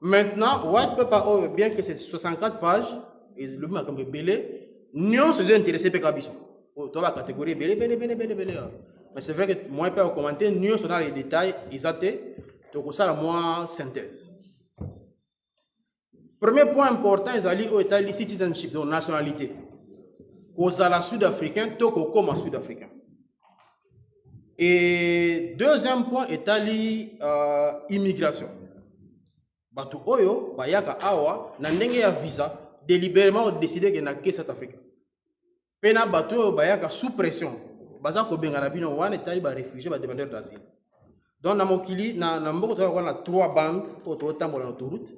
Maintenant, white paper, oh, bien que c'est 64 pages, et le mot comme belé, nous sommes intéressés par Kabiso. Dans la catégorie belé, belé, belé, belé, belé. Mais c'est vrai que moi, je peux commenter, nous sommes dans les détails, ils étaient, donc ça, la moi, synthèse. Premier point important, ils allaient au État citizenship, donc nationalité. Cause à la sud-africain, toko comme sud-africain. Et deuxième point, État immigration. Batu oyo, bayaka awa, na ndenge ya visa, délibérément décidé que na ke South Africa. Pena batu oyo bayaka sous pression. Baza ko benga na bino wana État ba réfugié ba demandeur d'asile. Donc na mokili na mboko to na 3 bandes pour to tambola na autoroute.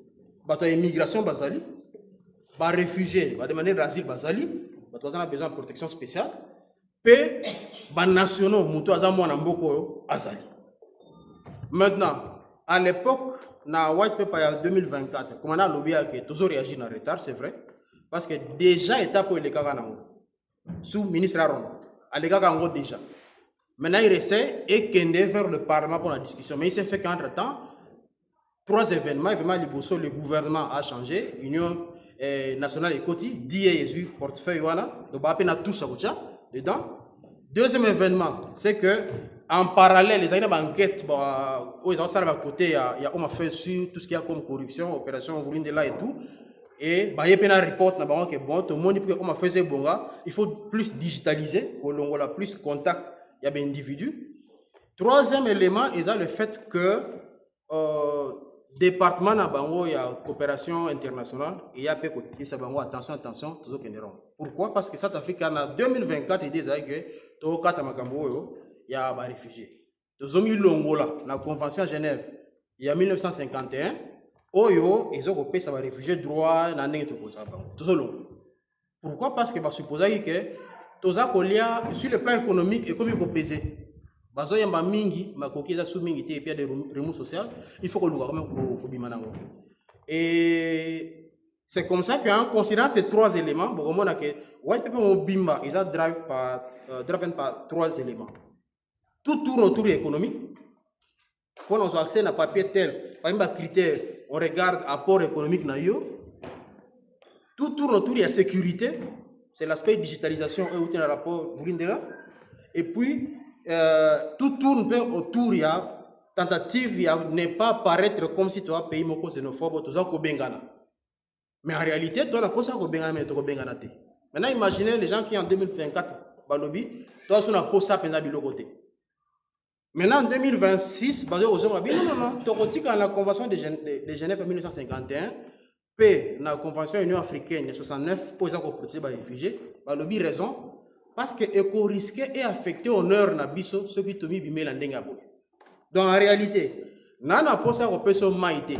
Bato immigration bazali, ba réfugié, ba demandeur d'asile bazali, bato bazana besoin de protection spéciale. Pe ba nationaux muto aza mwana mboko azali. Maintenant, à l'époque na white paper en 2024, comme on a lobby que toujours réagi en retard, c'est vrai, parce que déjà état pour les cas sous ministre Aaron, à les cas déjà. Maintenant il restait et qu'il vers le Parlement pour la discussion, mais il s'est fait qu'entre temps 3 événements, le gouvernement a changé, Union nationale et Côte, dit portefeuille wana, donc ba pena tout ça dedans. Deuxième événement, c'est que en parallèle, les enquêtes, aux à côté, il y a on fait sur tout ce qu'il y a comme corruption, opération Vurindela et tout. Et il y a un report que bon, tout le monde peut comme fait bon, il faut plus digitaliser, on a plus contact, il y a des individus. Troisième élément, il y a le fait que département na bango il y a coopération internationale et il y a peu ça bango attention toujours qu'éneront. Pourquoi? Parce que South Africa en 2024 il disait que to kata makambo yo il y a des réfugiés. Tozomi longola la convention Genève il y a 1951 oyo ils ont repéré ça va réfugiés droit na ndenge to posa bango. Tozolongo. Pourquoi? Parce que ba supposer que toza kolia sur le plan économique et comme il faut peser. Bazo yamba mingi makoki za sous mingi te et puis des remous social il faut que le gouvernement ko bimanango. Et c'est comme ça qu'en considérant ces 3 éléments bon on a que white paper mo bimba ils a driven par 3 éléments. Tout tourne autour économique. Quand on a accès à papier tel par exemple critère on regarde apport économique na yo. Tout tourne autour de la sécurité, c'est l'aspect digitalisation et autour de rapport Vurindela. Et puis tout tourne autour de tentative de ne pas paraître comme si tu as un pays xénophobe, tu as un. Mais en réalité, tu as un mais tu as un. Maintenant, imaginez les gens qui en 2024, Balobi, tu as un poste à penser côté. Maintenant, en 2026, non, tu as la convention de Genève en 1951, puis la convention Union africaine de 69, pour les protéger les réfugiés, Balobi raison. Parce que éco risqué et affecté au nord na biso ceux qui tomi bimé la ndenga boy. Donc en réalité, nana posa ko peso maité.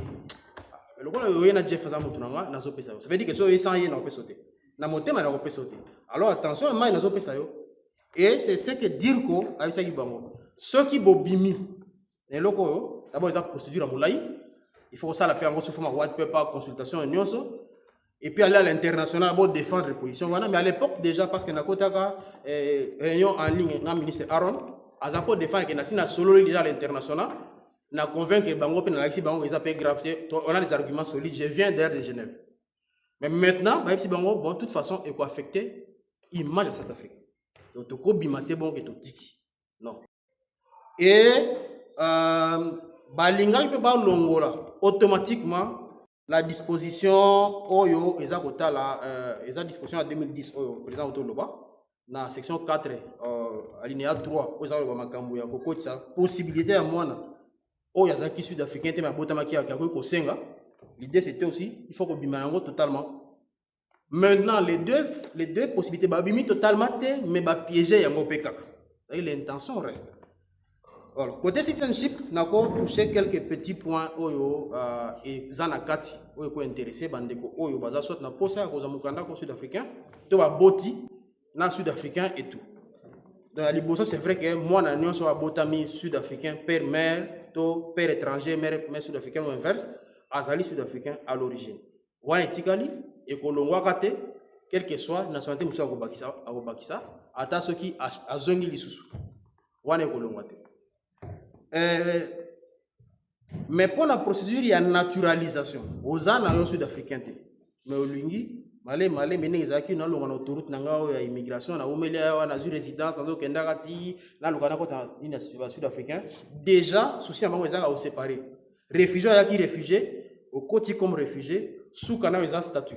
Le ko yo na Jeff za mutu nanga na zo pesa. Ça veut dire que so yesa yé na ko peso te. Na motema na ko peso te. Alors attention mai na zo pesa yo. Et c'est ce que dire ko abisa bango. Ceux qui bobimi les loko yo d'abord ils ont procédure à moulai. Il faut ça la paix en gros sous forme white paper consultation nyonso. Et puis aller à l'international pour défendre les positions. Mais à l'époque déjà, parce que nous avons réunion en ligne avec le ministre Aaron, nous avons défendre que nous avons solo à l'international, nous avons convaincu que Bango et Alexis Bango ils ont gravité. On a des arguments solides. Je viens d'ailleurs de Genève. Mais maintenant, Alexis Bango, bon, de toute façon, il faut affecter l'image de South Afrique. Donc, il faut bimater bon et tout tiki. Non. Et Balinga il peut pas longola automatiquement. La disposition Oyo, la disposition en 2010 Oyo, président Otoloba, dans la section 4, alinéa 3, Oyo Makambu ya Kokotsa, possibilité à moi, Oyo Yazaki sud-africain, mais Botamaki à Kakoy Kosenga. L'idée c'était aussi, il faut que Bimanango totalement. Maintenant, les deux possibilités, Babimi totalement, mais piéger Yango Pekak. L'intention reste. Alors, côté citizenship, nous avons touché quelques petits points et Zanakati, qui sont intéressés, bandeko, oyo baza soit na posa ko zamukanda ko sud-africain, to ba boti na sud-africain et tout. Dans la liboso, c'est vrai que moi na nyonso wa botami sud-africain père mère, to père étranger mère sud-africain ou inverse, azali sud-africain à l'origine. Wa etikali et kolongwa kate, quel que soit nationalité musa ko bakisa, ata soki azongi lisusu. Wa ne kolongwa te. Mais pour la procédure, il y a naturalisation. Aux ans, sud-africains. Mais au Lungi, malé, mais les acquis, dans l'autoroute, dans l'immigration, dans la résidence, dans le sud-africain. Déjà, souci à vous séparer. Réfugiés, il y a qui réfugiés, au côté comme réfugiés, sous canal, ils ont statut.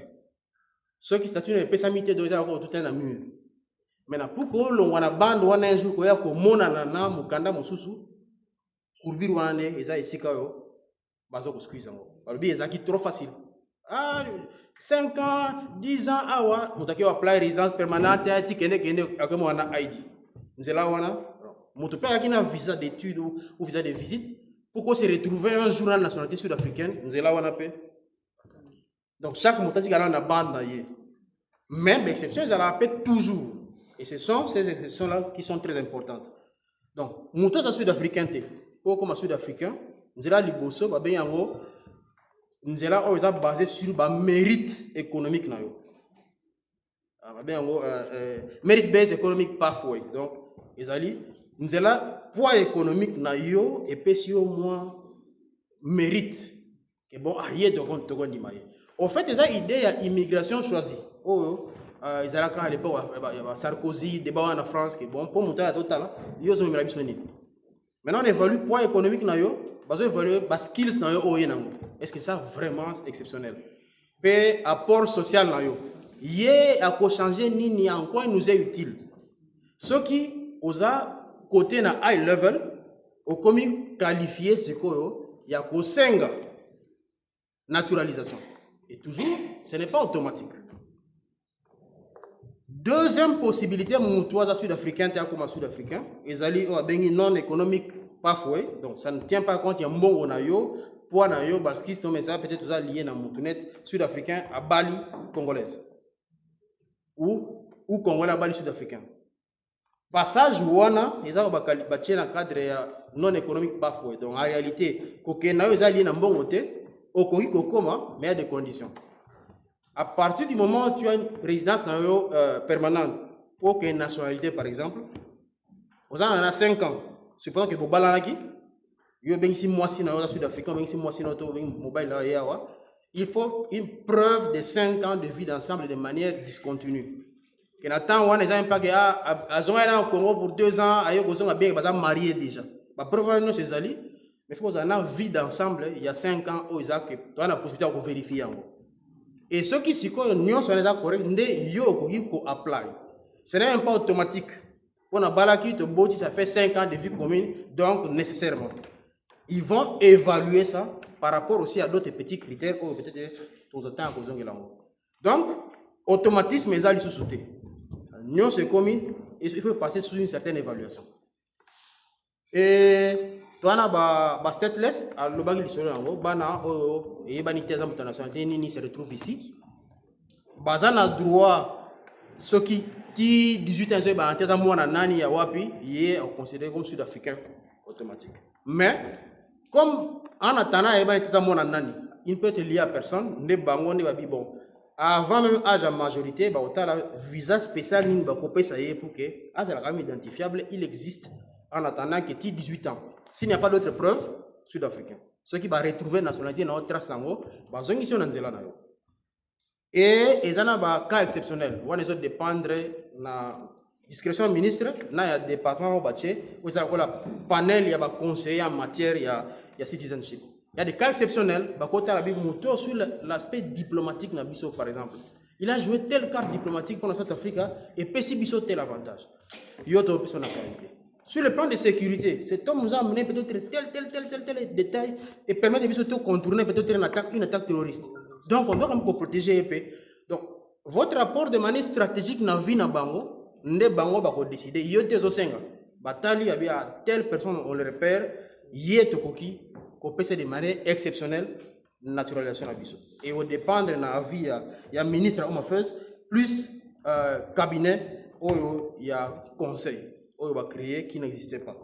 Ceux qui statuent ne peuvent pas s'imiter de encore tout un mur. Maintenant, pour que l'on a bande, on a un jour, qu'on a comme monana, mukanda, mususu, courbir ou ane, ils ont ici quand bazo ko squeeze ngo. Alors bien, ils trop facile. Ah, 5 ans, 10 ans, ah ouais, on t'a qu'à apply résidence permanente, tu connais que moi on a ID. Nous là on a, mon père qui a un visa d'études ou visa de visite, pourquoi se retrouver un jour dans la nationalité sud-africaine, nous là on a paix. Donc chaque montant qui a une bande même exception, ils appellent toujours. Et ce sont ces exceptions-là qui sont très importantes. Donc, montant sud-africain, pour comme sud-africain, nous avons liboso, nous avons basé sur le mérite économique. Merit-based economic pathway. Donc, nous avons poids économique et puis au moins mérite. Et bon, en fait, ils ont une idée d'immigration choisie. Ils ont à l'époque, Sarkozy, débat en France, qui bon, pour monter à total, ils ont mis la mission. Maintenant, on évalue le poids économique, on évalue les skills. Est-ce que ça vraiment exceptionnel? Puis, apport social, il y a changer ni en quoi il nous est utile. Ceux qui, aux côté na high level, au commis qualifié, c'est quoi? Il y a qu'au 5 naturalisation. Et toujours, ce n'est pas automatique. Deuxième possibilité, mon sud-africain, comme sud-africain, ils allaient non économique pathway, donc ça ne tient pas compte, il y a un bon onayo, pour nayo, parce qu'ils sont peut-être liés dans mon sud-africain à Bali congolaise. Ou Congolais à Bali sud-africain. Passage ouana, ils ont bâti dans le cadre non économique pathway. Donc en réalité, ils sont liés dans un bon côté, au Congo Kokoma, mais il y a des conditions. À partir du moment où tu as une résidence permanente pour une nationalité, par exemple, vous en avez 5 ans. Supposons que vous avez il faut une preuve de 5 ans de vie d'ensemble de manière discontinue. Et attend, on n'a pas que au Congo pour 2 ans, ils sont bien mariés déjà. La preuve, c'est ça. Mais il faut qu'on ait vie d'ensemble, il y a 5 ans, où ils ont la possibilité de vérifier. Et ceux qui s'y connaissent, sont les corrects, ils ont apply. Ce n'est même pas automatique. On a balaki, ça fait 5 ans de vie commune, donc nécessairement. Ils vont évaluer ça par rapport aussi à d'autres petits critères, ou peut-être aux temps à cause de l'angle. Donc, automatisme, ils ont sauté. Nous, c'est commis, il faut passer sous une certaine évaluation. Et toi, on a stateless, à l'obagi du sol, bana, et banité internationale, ni se retrouve ici. Bazan a droit, ceux qui 18 ans, c'est moi, nani, ya wapi, il est considéré comme sud-africain automatique. Mais, comme en attendant, il peut être lié à personne, ne bango, ne babi bon. Avant même âge à majorité, bah, autant visa spécial, ni bah, copé ça y est pour que, c'est la gamme identifiable, il existe en attendant que tu 18 ans. S'il n'y a pas d'autres preuves, sud-africain. Ceux qui vont retrouver la nationalité dans notre trace, bah, ils sont en Zélande. Et ils ont un cas exceptionnel. On les dépendre de la discrétion ministre, il y a un département où il y a un panel, il y a un conseiller en matière, il y a citizenship. Il y a des cas exceptionnels, sur l'aspect diplomatique, par exemple. Il a joué telle carte diplomatique pour la South-Afrique et Pessibiso tel avantage. Il y a autre son nationalité. Sur le plan de sécurité, cet homme nous a amené peut-être tel détail et permet de contourner peut-être une attaque terroriste. Donc, on doit comme protéger l'épée. Donc, votre rapport de manière stratégique dans la vie na bango, ne bango va décider. Il y a des osenga. Batali, il y a telle personne, on le repère. Il y a des koki, qu'on peut de manière exceptionnelle, naturalisation à biso. Et au dépendre de la vie, il y a ministre à Omafeuse, plus cabinet, où il y a conseil, où il va créer qui n'existait pas.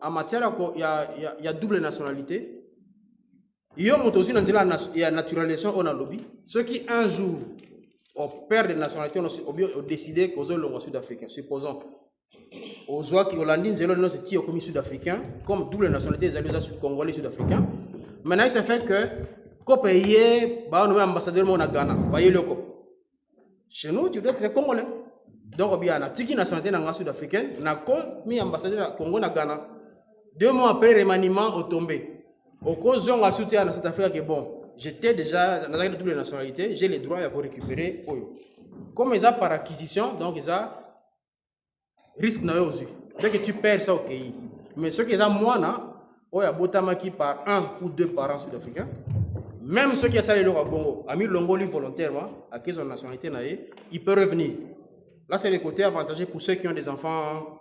En matière, il y a double nationalité. Il y a naturalisation au lobby. Ceux qui un jour ont peur de nationalité ont décidé qu'ils ont le sud-africain. Supposons, aux oies qui hollandais zéro non c'est comme sud-africain comme double nationalité des alliés congolais sud-africains. Maintenant il s'est fait que quand payer bah on ambassadeur mon Ghana bah il le cop. Chez nous tu dois être congolais. Donc bien na tiki nationalité na sud-africaine na ko mi ambassadeur Congo na Ghana. 2 mois après remaniement au tombé. Au cause on a soutenu à South Africa que bon j'étais déjà dans la double nationalité, j'ai les droits à récupérer Oyo. Comme ils ont par acquisition, donc ils ont risque na yo aussi. Dès que tu perds ça au pays. Mais ceux qui ont moins na, Oyo a botamaki par 1 ou 2 parents sud-africains. Même ceux qui ont salé leur Bongo, a mis Longoli volontairement, à qui son nationalité na il peut revenir. Là c'est le côté avantageux pour ceux qui ont des enfants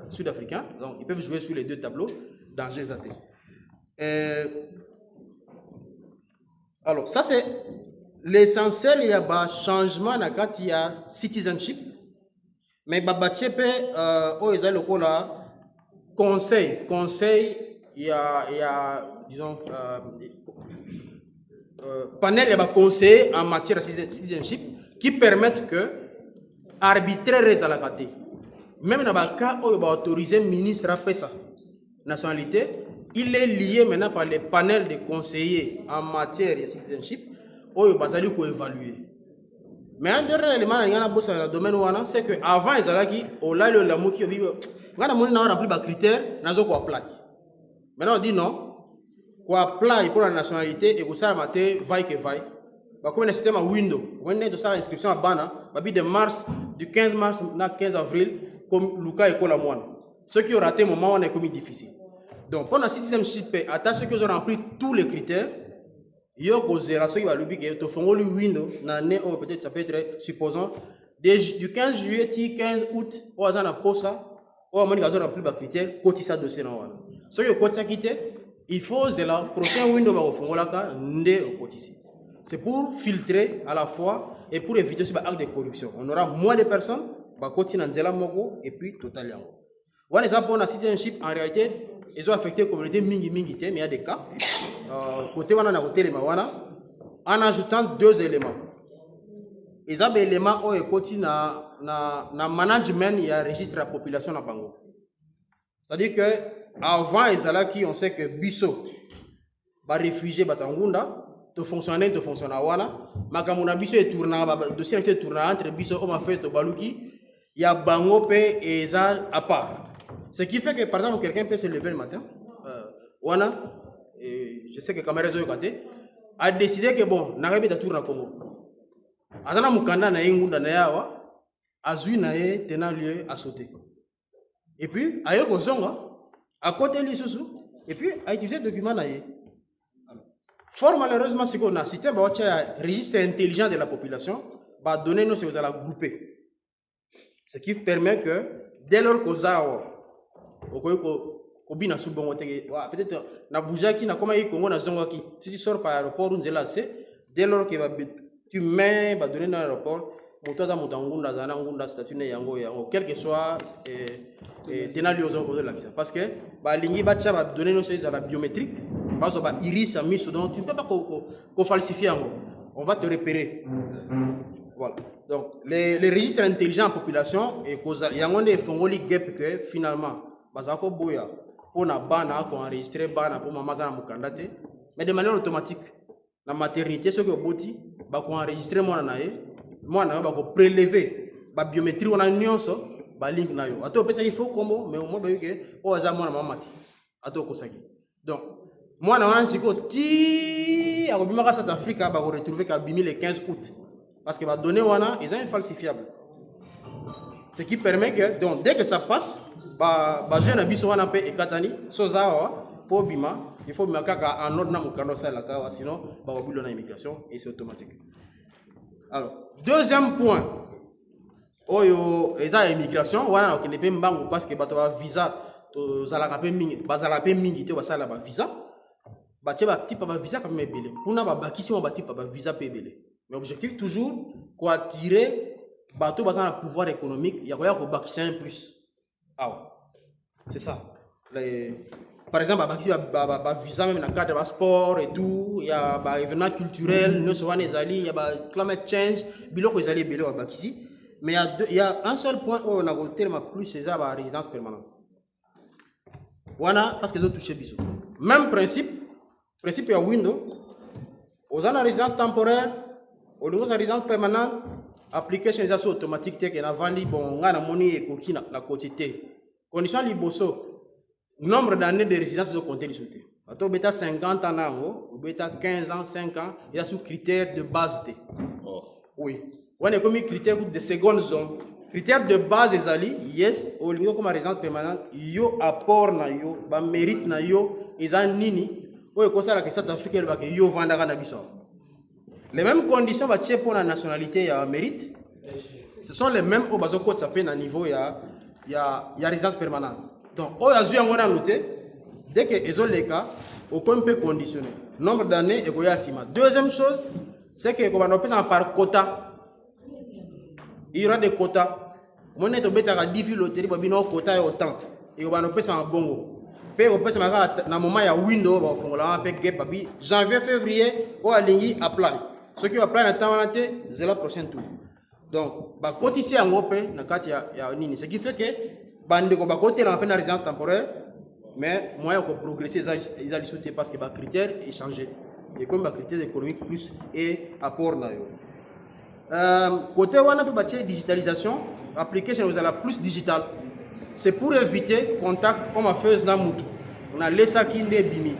sud-africains. Donc ils peuvent jouer sur les 2 tableaux dans GZT. Alors, ça c'est l'essentiel, il y a un changement quand il y a citizenship. Mais il y a le conseil, il y a disons, panel, il y a un conseil en matière de citizenship qui permettent que arbitraire à la gâté. Même dans le cas où il y a autorisé le ministre à faire sa nationalité, il est lié maintenant par les panels de conseillers en matière de citizenship où il va évaluer. Mais un dernier élément dans le domaine c'est que avant ils allaient au là le lamu qui vivent quand on a rempli les critères nazo ko apply. Maintenant on dit non ko apply pour la nationalité et ko ça maté vaille que vaille. Bah comme le système à window, on est de ça inscription à bana, bah de mars du 15 mars na 15 avril comme Luka et la moine. Ceux qui ont raté moment on est commis difficile. Donc, pendant le citizenship, à ceux qui ont rempli tous les critères, il y a une génération qui va le dire que tu fais le window, peut-être ça peut être, supposons, du 15 juillet au 15 août, on a posé ça, on a rempli les critères, côté ça dossier. Ceux qui ont quitté, il faut que le prochain window va faire c'est pour filtrer à la fois et pour éviter ce acte de corruption. On aura moins de personnes, et puis total. On a pour la citizenship, en réalité, ils ont affecté la communauté mingi, mais il y a des cas. Côté en ajoutant 2 éléments. Ils ont des éléments où ils na management, il y a registre la population dans Bango. C'est-à-dire que avant ils allaient qui on sait que biso ba réfugié batangunda to fonctionner wana makamuna biso et tourna dossier c'est tourna entre biso on fait to baluki il y a Bango pe et ça à part. Ce qui fait que, par exemple, quelqu'un peut se lever le matin, je sais que Caméra a décidé que bon, n'arrive pas de tourner au Congo. Adana Mukanda na Ingunda na yawa, azui na ye tenant lieu à sauter. Et puis, a eu Kozonga, à côté de l'Issoussou, et puis a utilisé le document na ye. Fort malheureusement, c'est qu'on a un système, un registre intelligent de la population, va donner nous à la grouper. Ce qui permet que, dès lors qu'on a peut-être na boujaki na koma Congo na zongaki si tu sors par l'aéroport on là c'est dès lors que tu mets ba donner dans l'aéroport motoza mutangunda zana ngunda statut ne yango quel que soit tenali aux l'accès parce que ba lingi ba tcha ba donner nos à la biométrique parce que ba iris a mis donc tu ne peux pas ko falsifier yango on va te repérer. Voilà. Donc les registres intelligents en population et cause yango ne fongoli gap que finalement bazako boya pour na bana ko enregistrer bana pour maman za mukandate mais de manière automatique la maternité ce que boti ba ko enregistrer mwana na ba ko prélever ba biométrie on a nyonso ba link na yo ato pesa il faut combo mais moi ba yuke o za mwana mamati ato ko saki donc mwana wana siko ti akobimaka South Africa ba ko retrouver ka bimi le 15 août parce que va donner wana ils sont infalsifiables ce qui permet que donc dès que ça passe ba jeune abiso wana pe ekatani soza pour bima il faut bimaka en ordre na mukando ça la kawa sinon ba obilo na immigration et c'est automatique. Alors deuxième point oyo eza immigration wana okende pe mbangu parce que bato ba visa to zalaka pe mingi bazala pe mingi te basala ba visa ba tie ba type ba visa comme ebele kuna ba bakisi mo ba type ba visa pe ebele mais objectif toujours ko attirer bato bazana pouvoir économique ya ko bakisi un plus. Ah, c'est ça. Par exemple, il y a un visa même dans le cadre de sport et tout, il y a un événement culturel, nous sommes les alliés, il y a climate change, il y a ici. Mais il y a un seul point où on a voté plus, c'est la résidence permanente. Voilà, parce qu'ils ont touché Bissot. Même principe il y a window. Aux la résidence temporaire, aux la résidence permanente, application automatique, qui est vendu, bon, on a monnaie et coquille la quotité. Condition liboso, nombre d'années de résidence, ils ont compté les sauter. Vous avez 50 ans, vous avez 15 ans, 5 ans, il y a sous critères de base. Oui. On a comme critères de seconde zone. Critères de base, les alliés, yes, au niveau comme résidence permanente, yo apport na yo, ba mérite na yo, ils ont nini. Oui, comme ça, la question d'Afrique, yo vendra na biso. Les mêmes conditions pour la nationalité et mérite. Ce sont les mêmes au bazo code s'appelle à niveau il y a résidence permanente. Donc, au yazu on a noté dès que ils ont les cas, aucun peut conditionner. Nombre d'années et quoi asima. Deuxième chose, c'est que quand on passe par quota, il y aura des quotas. Mon est au bêta à 10 villes loterie pour bino quota et autant. Et on va passe en bongo. Puis on passe na moment il y a window on font là avec gap babi janvier février ou aligné apply. Ce qui apply na temps là c'est la prochaine tour. Donc ba côté ici en Europe na carte il y a nini ce qui fait que bande ko ba côté na peine résidence temporaire mais moyen pour progresser ils allaient sauter parce que ba critères est changé et comme ba critères économiques plus et apport na yo. Côté wana peut bâtir digitalisation application vous allez plus digital. C'est pour éviter contact comme on fait dans Moutou. On a laissé ça qui est bimi.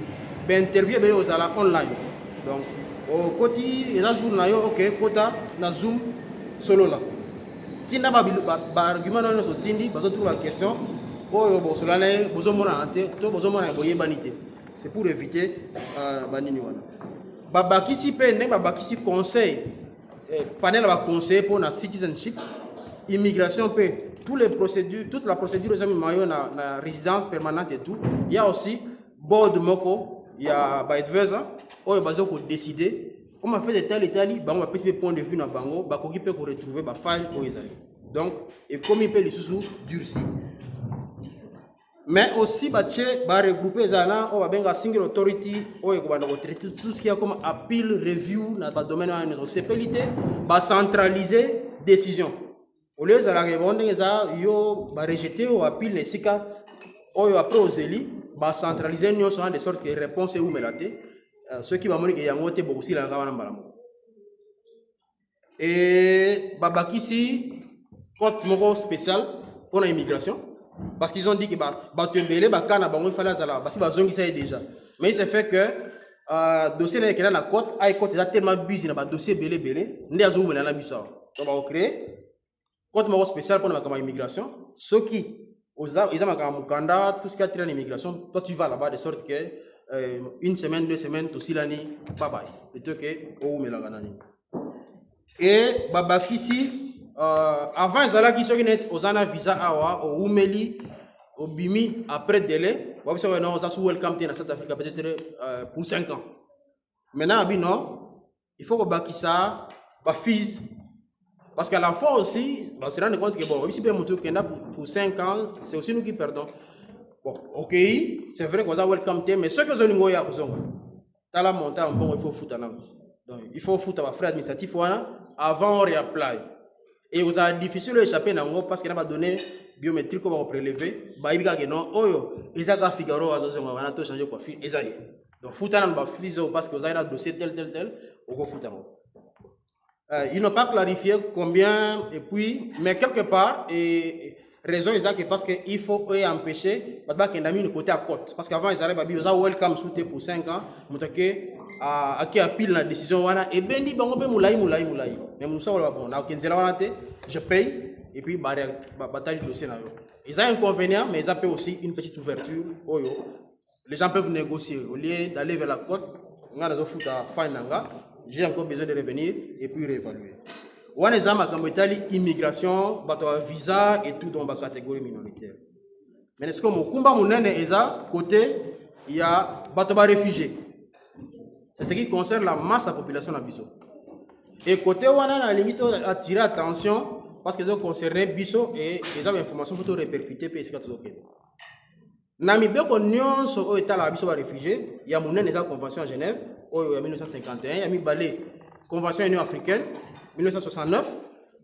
Ben interview ben aux ala online. Donc au côté il y a jour na yo OK quota na Zoom solo là. Tinda ba argument na so tindi bazo trouver la question oh bo solane bozo mona ante to bozo mona boye banité. C'est pour éviter banini wana. Babaki si pe ndeng babaki si conseil panel va conseiller pour la citizenship immigration paix. Toutes les procédures, toute la procédure aux amis maillot na résidence permanente et tout. Il y a aussi board moko, il y a advisor, où ils vont décider comment faire de tel et tel, on va passer point de vue dans bango, bah qu'on peut retrouver bah file où ils allaient. Donc et comme il peut les sous durci. Mais aussi bah regrouper les allant, on va bien single authority, où ils vont traiter tout ce qui est comme appeal review dans le domaine de la CPLT, bah centraliser décision. Au lieu de la répondre, ils ont rejeté ou appelé les SICA, ou après aux élus, centraliser nous sur de sorte que les réponses est où mélate. Ceux qui vont mourir, ils ont été beaucoup aussi là dans et babaki ici, code moro spécial pour l'immigration, parce qu'ils ont dit que batembele bakana bango il fallait ça là, parce que bazongi ça déjà. Mais il s'est fait que dossier là qui est dans la côte, a côte est tellement busy dans dossier belé, ndi azo mena na biso. Donc on va créer code moro spécial pour la immigration. Ceux qui ils ont Mukanda, tout ce qui a trait à l'immigration, toi tu vas là-bas de sorte que une semaine, 2 semaines, tout aussi l'année, bye bye. Et toi que oh mais la ganani. Et babaki ici avant ils allaient qui sont net aux ana visa awa au umeli au bimi après délai. Vous savez non ça sous welcome dans South Africa peut-être pour 5 ans. Maintenant abi non, il faut que babaki ça ba fils. Parce qu'à la fois aussi, on se rend compte que bon, si bien pour 5 ans, c'est aussi nous qui perdons. Bon, ok, c'est vrai qu'on a welcome, mais ceux qui ont une goya, ils ont la montagne, bon, il faut foutre donc il faut foutre à frais administratifs avant on réapply. Et vous avez difficile d'échapper dans parce qu'il n'a pas donné biométrique qu'on va prélever. Bah il y a que non, oh ils ont Figaro, on a tout changé quoi, et ça y est. Donc foutre dans le fiso parce que vous avez un dossier tel, on va foutre. Ils n'ont pas clarifié combien, et puis, mais quelque part, et raison exacte parce qu'il faut empêcher, qu'il a mis le côté à côte. Parce qu'avant, ils arrivent à dire, ils ont welcome souté pour 5 ans, à qui a pile la décision, et bien dit, on peut moulaï. Mais nous sommes là, bon, je paye, et puis, bataille le dossier. Ils ont un inconvénient, mais ils ont aussi une petite ouverture. Les gens peuvent négocier. Au lieu d'aller vers la côte, on a des foot à Fainanga. J'ai encore besoin de revenir et puis réévaluer. On a des immigration, visa et tout dans la catégorie minoritaire. Mais est-ce que mon combat est côté, il y a des réfugiés. C'est ce qui concerne la masse de la population de Bisso. Et côté, on a la limite attirer attention parce qu'ils ont concerné Bisso et les informations pour répercuter et ce que tout Namibie, qu'on sur l'état la Bisso réfugiés, il y a une convention à Genève. En 1951, il y a mis balai Convention Union africaine 1969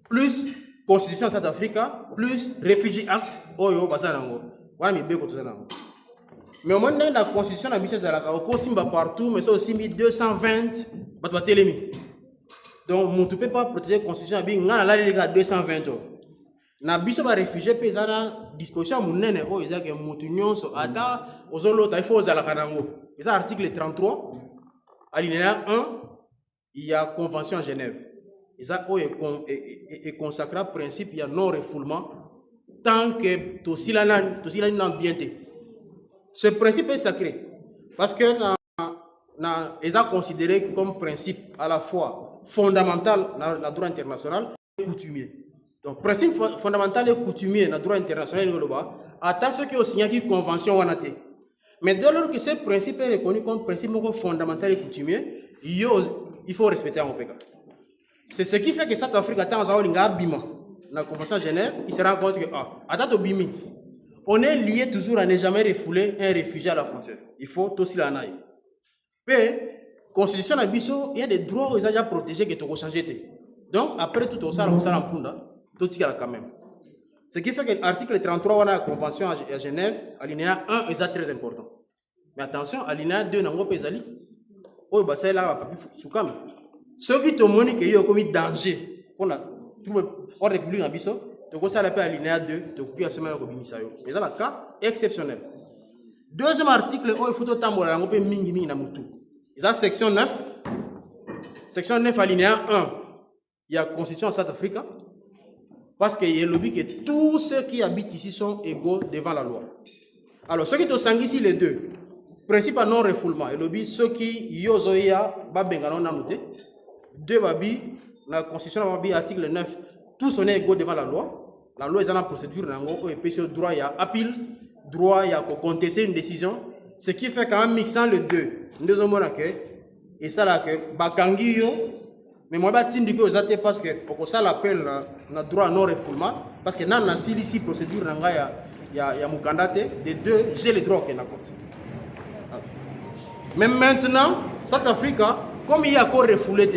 plus constitution de South Africa, plus Refugee Act, oyo basanango. Voilà mi beko tozanango. Mais au moment de la constitution, la mission c'est la Simba partout, mais c'est aussi 220 batelemi. Donc, on ne peut pas protéger la constitution, on a la 220 ans. Na biso ba réfugié pe ezana disposition munene o ezaka mutu nyonso ata ozolota il faut ozala kanango. C'est article 33 alinéa 1 il y a convention à Genève. Et ça est consacré principe il y a non refoulement tant que tout cela n'ambienté. Ce principe est sacré parce que ils ont considéré comme principe à la fois fondamental dans le droit international et coutumier. Donc, principe fondamental et coutumier dans le droit international, à ceux qui ont signé une convention. Mais dès lors que ce principe est reconnu comme principe fondamental et coutumier, il faut respecter en PK. C'est ce qui fait que South Africa, dans la convention de Genève, il se rend compte que, on est lié toujours à ne jamais refouler un réfugié à la frontière. Il faut aussi l'anaï. Mais, constitution de Bisso, il y a des droits qui sont déjà protégés que tu peux changer. Donc, après tout ça, on s'en rend compte. Tout quand même. Ce qui fait que l'article 33 de la Convention à Genève, alinéa 1, est très important. Mais attention, alinéa 2, n'a pas pesali. Oh, bah, c'est là, pas ceux qui te montrent qu'il y a commis danger, on a trouvé hors république dans Bisso, tu as ça l'appel alinéa 2, tu as pu assembler le commissaire. Mais ça, c'est un cas exceptionnel. Deuxième article, il faut que tu aies un mingi na mutu. C'est section 9. Section 9, alinéa 1. Il y a la Constitution de South Africa. Parce qu'il y a le but que tous ceux qui habitent ici sont égaux devant la loi. Alors, ceux qui te sang ici, les deux, principe à non-refoulement, et le but, ceux qui yozoya, babengano namoute, deux babi, la Constitution, article 9, tous sont égaux devant la loi. La loi est dans la procédure, et puis le droit, il y a appel, droit, il y a contester une décision, ce qui fait qu'en mixant les deux, nous avons et ça là que bakangi yo. Mais moi, je vais dire que parce que ça l'appelle le droit non refoulement, parce que dans la procédure, il y a mon candidat, les deux, j'ai le droit qu'il y a. Mais maintenant, South Africa, comme il y a encore refoulé,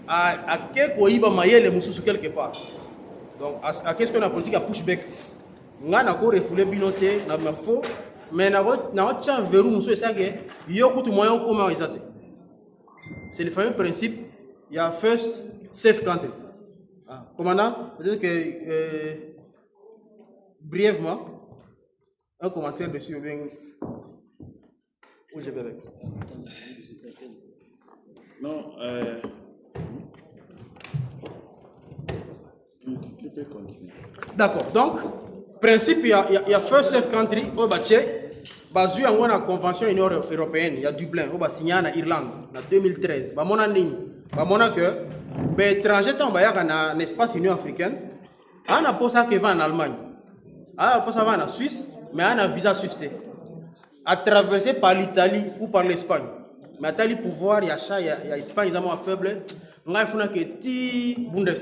à quel point il va mailler les moussous quelque part. Donc, à qu'est-ce qu'on a politique à pushback? On a encore refoulé binoté, on a faux. Mais na otcha verrou muso esage yoko tu moyen comment exact. C'est le fameux principe il y a first safe country. Commandant, peut-être que brièvement un commentaire dessus ou bien où je vais avec. Non, tu peux continuer. D'accord. Donc principe il y a first safe country au Baché. Basé en la convention Union européenne, il y a Dublin, on va signer en Irlande en 2013. Bah mon année, bah mon que les étrangers sont dans l'espace Union africaine. On a pas ça qui va en Allemagne, on a pas ça va en Suisse, mais on a visa suisse. À traverser par l'Italie ou par l'Espagne. Mais à l'Italie pouvoir, il y a ça, il y a l'Espagne, ils ont un faible. On a fait que ti Bundes.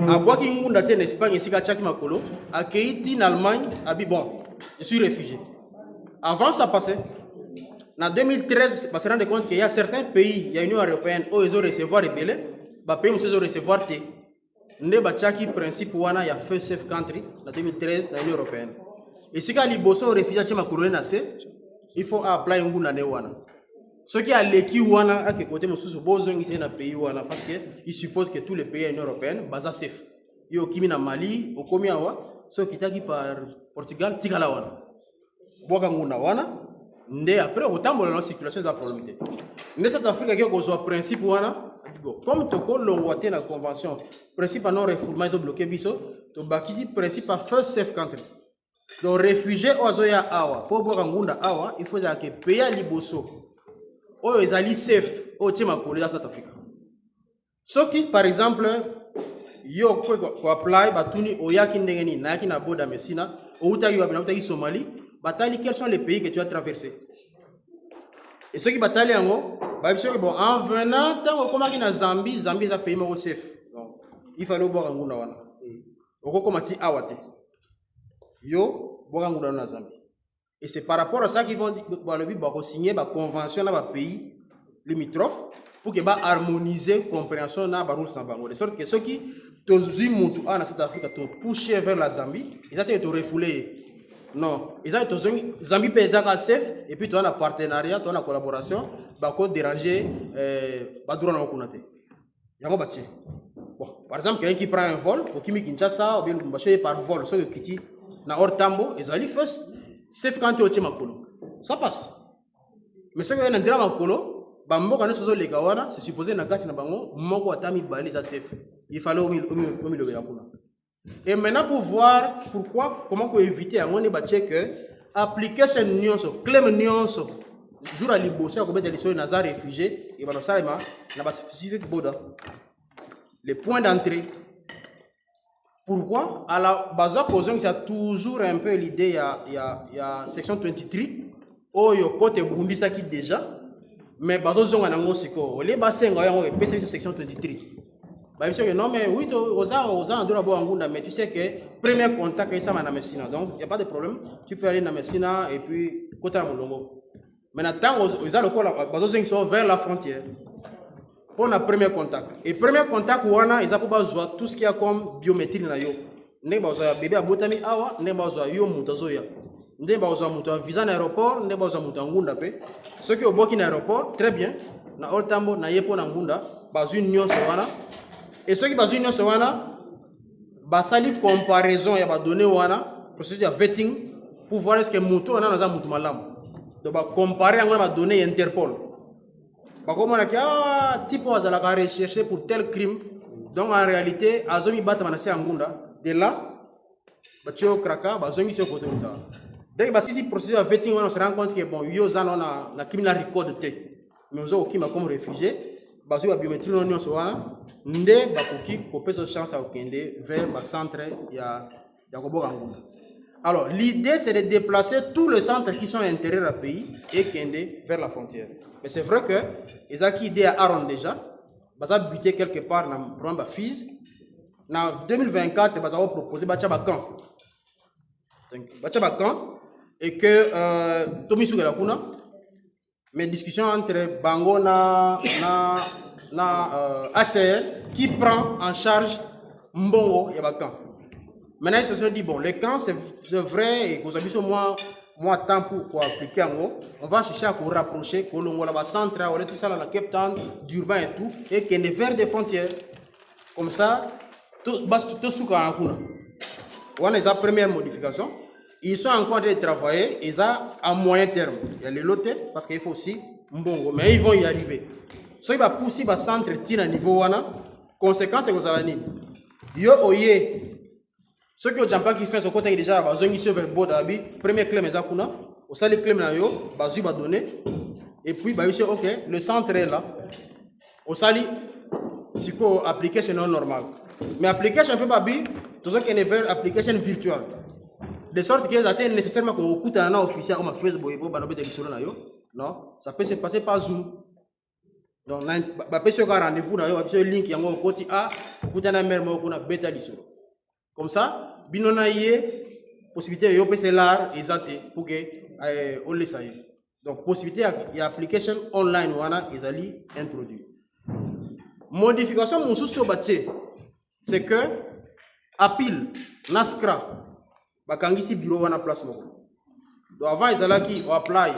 À quoi qu'il y ait en Espagne, ici à Tchaki Makolo, à Keiti en Allemagne, à bon, je suis réfugié. Avant ça passait, en 2013, on s'est rendu compte qu'il y a certains pays, il y a l'Union européenne, où ils ont recevoir les bélés, les pays où ils ont recevoir des principe où il y a fait safe country en 2013 dans l'Union européenne. Et si les bossons réfugiés il faut appeler un gouvernement wana. Ceux qui ont l'équipe wana à côté de besoin ici dans pays wana parce qu'ils supposent que tous les pays de l'Union européenne basent safe. Ils ont kimi na Mali, au Komiawa, ceux qui sont par Portugal, tigala wana. Boga nguna wana ndé après autant la circulation za probabilité ndé South Africa qui a un principe wana comme to ko longwate na convention principe non refoulement ils ont bloqué biso to bakisi principe à first safe country donc réfugié ozoya awa po boga ngunda awa il faut que pays liboso o ezali safe o tima kolela South Africa so qui par exemple yo ko apply batuni oyaki ndengeni na yaki na boda mesina o utaki ba na utaki Somalie. Bataille, quels sont les pays que tu as traversés? Et ceux qui bataillent en haut, en venant, tant comme en Zambie, Zambie est un pays safe. Donc, il fallait boire un goût dans le comme tu awate. Yo, boire un goût dans Zambie. Et c'est par rapport à ça qu'ils vont signer la convention dans le pays. limitrophes pour que ba harmoniser compréhension na ba rules na bango de sorte que ceux qui tozi mutu en South Africa to pousser vers la Zambie ils ont été refoulés. Non, ils ont été Zambie paysa safe et puis tu as un partenariat, tu as une collaboration, bah quoi déranger bah durant la kunate. Yango bâti. Bon, par exemple quelqu'un qui prend un vol au Kimi Kinshasa ou bien Lubumbashi par vol, ceux qui na hors tambo, ils allaient first safe quand tu es au Timakolo. Ça passe. Mais ceux qui ont un makolo, bah mboka ne sozo les kawana, c'est supposé na kati na bango, moko atami bali ça safe. Il fallait au milieu de la kuna. Et maintenant pour voir pourquoi, comment pour éviter à mon débattre que application nuance, claim nuance, jour à l'ibosé, à combien de l'histoire nazar réfugié, et ben ça n'a pas spécifique boda. Les points d'entrée. Pourquoi? À la base, il y a toujours un peu l'idée, il y a section 23, où il y a côté Burundi ça qui déjà, mais base on a un siko, les bassins on est PC section 23. Bah monsieur non mais oui aux endroits boangunda mais tu sais que premier contact c'est ça na Messina donc il y a pas de problème tu peux aller na Messina et puis côté Molongo. Maintenant aux alcool base sont vers la frontière. Pour le premier contact. Et premier contact, ils ont besoin tout ce qui est comme biométrie. Ils ont besoin de bébé à Botami, ils ont besoin de Moutazoya. Ils ont besoin de visa à l'aéroport, ils ont besoin de Ngunda. Ceux qui ont besoin d'aéroport, très bien. Na Oltambo, na Yepo, na Ngunda, besoin de Nyon Sewana. Et ceux qui ont besoin de Nyon Sewana, basali comparaison, il y a des données, procédure de vetting, pour voir est-ce que Moutou, on a un Moutou Malam. Donc, comparer avec les données Interpol. Comme on a dit, type on a recherché pour tel crime, donc en réalité, Azomi bat manasé Angunda, de là, Batio Kraka, Bazomi sur côté de donc, si procédure de vetting, on se rend compte que bon, Yozan on a criminal record de tête, mais nous avons qui m'a comme réfugié, Bazomi a biométrie non non souvent, Nde Bakoki, pour faire chance à Okende vers le centre, il y a Yakobo Angunda. Alors, l'idée c'est de déplacer tous les centres qui sont intérieurs au pays et Kende vers la frontière. Mais c'est vrai que les ont idée à Aaron déjà, ils ont buté quelque part dans le programme FIS. En 2024, ils ont proposé Bachabakan. Et que Tomi Sougelakuna, mais discussion entre Bango na HCL qui prend en charge Mbongo et Bakan. Maintenant, ils se sont dit, bon, les camps, c'est vrai, et que vous avez moi, temps pour appliquer en gros, on va chercher à vous rapprocher, que l'on va centre, on tout ça dans la Cape Town, d'urbain et tout, et qu'il y ait vers des frontières. Comme ça, tout ce qu'on a. On a la première modification. Ils sont encore en train de travailler, ils ont à moyen terme. Il y a les lotés, parce qu'il faut aussi Mbongo, mais ils vont y arriver. Ce qui va pousser le centre à niveau, conséquence, c'est que vous allez dire, yo, ceux qui ont qui fait ce côté déjà, ils ont mis vers Boda, premier clé, mais zakuna, au sali clé, ils va donner, et puis, ok, le centre est là, au sali, c'est quoi, application non normale. Mais application un peu babi, tout ça qui est vers application virtuelle. De sorte que c'est nécessairement qu'on écoute un officiel comme Facebook, non, ça peut se passer par Zoom. Donc, on peut se faire rendez-vous, on peut se link, il y a un côté A, écoute un mère, on a bêta l'issue. Comme ça, binona yé possibilité de passer l'art exacté pour que on le sache. Donc possibilité y application online wana ils allaient introduire. Modification mon sous bâti c'est que apil naskra bakangisi bureau wana place moko. Donc avant ils allaient qui apply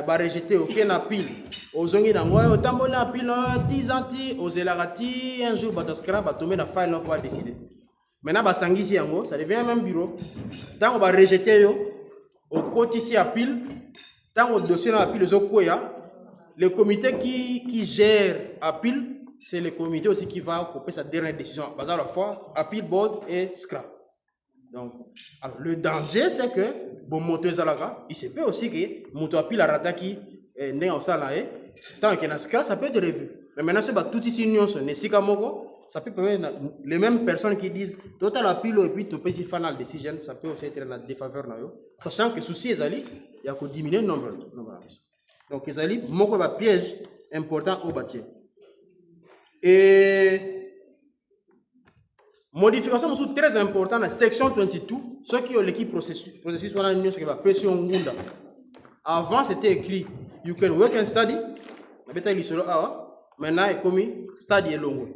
ba rejeter aucun apil ozongi na ngoyo tambola apil 10 anti ozelagati un jour bataskra ba tomber na file non pas décider. Maintenant, ça devient un même bureau. Tant on va rejeter au côté ici à pile, tant au dossier à pile, le comité qui gère à pile, c'est le comité aussi qui va couper sa dernière décision. Parce à la fois, à pile, board et scrap. Donc, alors, le danger, c'est que, bon, moteur Zalaga, il se peut aussi que moteur à pile à rata qui n'est en salle, tant qu'il y a un scrap, ça peut être revu. Mais maintenant, c'est tout ici, nous sommes ça peut permettre les mêmes personnes qui disent total à pile et puis tu peux si final décision ça peut aussi être la défaveur sachant que souci est allé il y a que diminuer le nombre donc les allés moko ba piège important au bâti et modification sont très important dans la section 22 ceux qui ont l'équipe processus on a une ce qui va pression ngunda avant c'était écrit you can work and study babeta lisolo awa maintenant ekomi stade elongo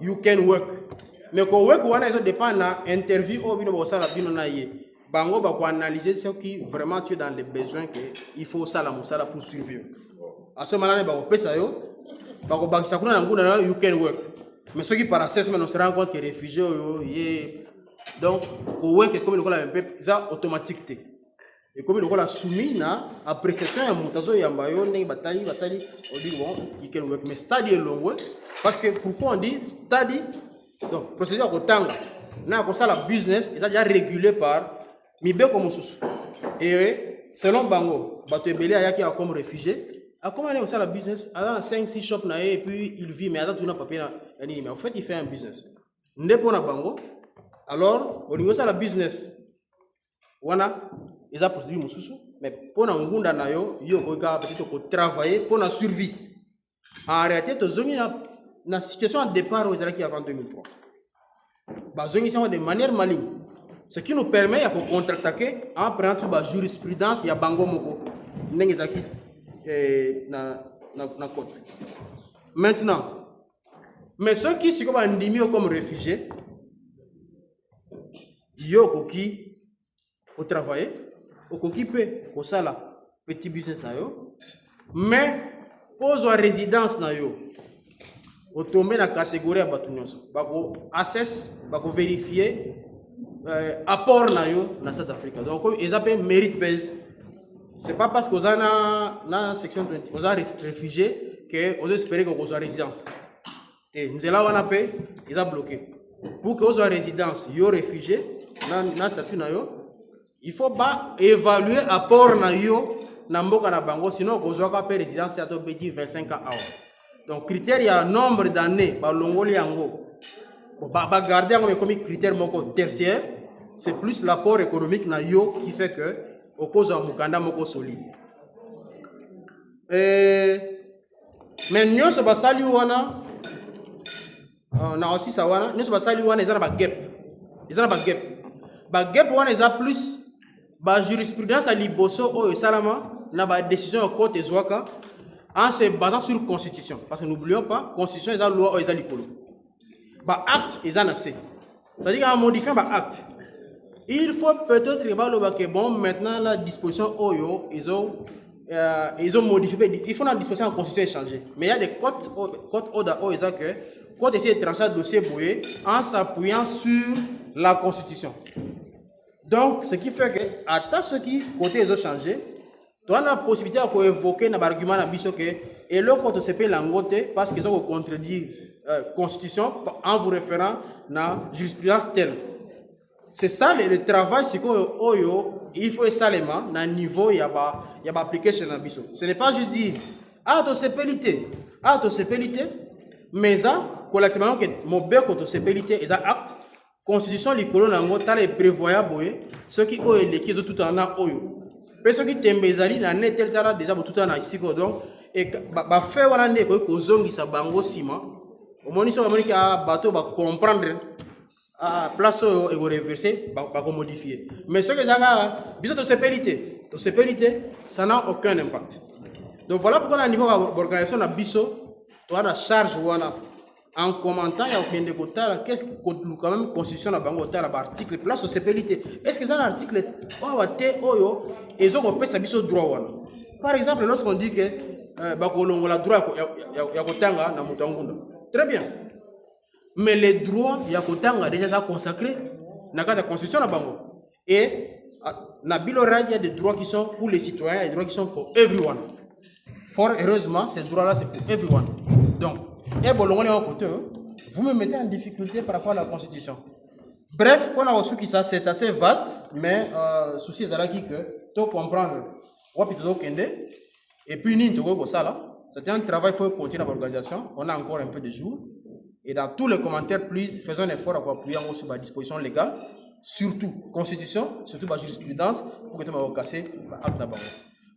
you can work mais ko work wana eso dépend na interview o bino bosala bino na ye bango ba ko analyser ce qui vraiment tu es dans les besoins que il faut sala musala pour survivre à ce moment là ba ko pesa yo ba ko bakisa kuna na nguna you can work mais ceux qui par assessment on se rend compte que réfugiés yo ye donc ko work comme le kola un peu ça automatique té et comme le kola soumis na appréciation ya mutazo yamba yo ndenge batali basali on dit bon you can work mais stade elongo parce que pourquoi on dit stade donc procédure kotanga na ko sala business ils sont déjà régulé par mibeko mosusu et selon bango bato ebele ayaki comme réfugié a comment aller au sala business à 5 6 shops na et puis il vit mais attends tout na papier na nini mais en fait il fait un business ndepo na bango alors au niveau sala business wana ils a procédure mosusu mais pour na ngunda na yo ko ka peut-être ko travailler pour na survie en réalité to zongi na situation de départ aux qui avant 2003 bazongi ça de manière maligne ce qui nous permet de contre-attaquer en prenant toute la jurisprudence il y a bango moko ndenge zaki na côte maintenant mais ceux qui sont comme réfugiés yo koki au travailler au koki peut au sala petit business na yo mais pose en résidence na yo au tomber dans la catégorie à Batunyonso. Bako assess, bako vérifier apport na yo na South Africa. Donc ils appellent mérite base. C'est pas parce qu'on a na section 20, on a réfugié que on espérer qu'on soit résidence. Et nous là on a payé, ils a bloqué. Pour que on soit résidence, yo réfugié na statut na yo, il faut pas évaluer apport na yo na mboka na bango sinon on soit pas résidence c'est à 25 ans. Donc, critère, il y a un nombre d'années, par l'ongoli yango. Garder comme critère tertiaire, c'est plus l'apport économique na yo qui fait que, au cause de mukanda moko solide. Mais nous, ce basali wana, na aussi ça wana, nous, ce basali wana, ils ont un gap. Ils ont un gap. Ba gap wana, ils ont plus, ba jurisprudence à liboso, ou salama, na ba décision au côté zwaka, en se basant sur la Constitution. Parce que n'oublions pas, la Constitution, ils ont la loi, ils ont l'écolo. Bah, acte, ils ont assez. C'est-à-dire qu'en modifiant bah, acte, il faut peut-être que bon, maintenant, la disposition OYO, ils ont modifié. Il faut la disposition en Constitution changer. Mais il y a des codes ODA, ils ont que, quand essayer de trancher le dossier bouillé, en s'appuyant sur la Constitution. Donc, ce qui fait que, à ce qui, côté, ils ont changé, tu as la possibilité d'évoquer un argument et là, quand on se fait l'angote, parce qu'ils ont contredit la Constitution en vous référant à la jurisprudence telle. C'est ça le travail, c'est qu'il faut seulement, à un niveau, il y a application dans biso. Ce n'est pas juste dire, tu sais pélité, mais ça, collectivement, que mon bec, tu sais pélité, et ça acte, Constitution, les colons, tu as les prévoyables, ceux qui ont les qui ont tout en a, personne qui tembezali na netel tala déjà tout en ici donc et ba fait wana ne ko kozongi sa bango sima au moni so moni ka bateau ba comprendre à place et go reverser ba ko modifier mais ce que zanga biso to sécurité ça n'a aucun impact donc voilà pourquoi à niveau d'organisation na biso to na charge wana en commentant il y a aucun décotage qu'est-ce que quand même constitution na bango tala ba article place de sécurité est-ce que ça un article wa te oyo ils ont fait ça droit. Par exemple, lorsqu'on dit que la droit yakotanga na mutangunda. Très bien. Mais les droits yakotanga déjà consacrés dans la constitution na bango. Et na bilora il y a des droits qui sont pour les citoyens et des droits qui sont pour everyone. Fort heureusement, ces droits-là c'est pour everyone. Donc, et bolongone en côté, vous me mettez en difficulté par rapport à la constitution. Bref, on a reçu qui ça c'est assez vaste, mais souci est là que tout comprendre et puis c'est un travail il faut continuer dans l'organisation. On a encore un peu de jours et dans tous les commentaires plus faisons un effort pour appuyer sur la disposition légale, surtout constitution, surtout la jurisprudence pour que tu m'aies cassé l'acte d'abord.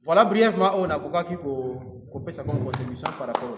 Voilà brièvement on a qui peut sa contribution par rapport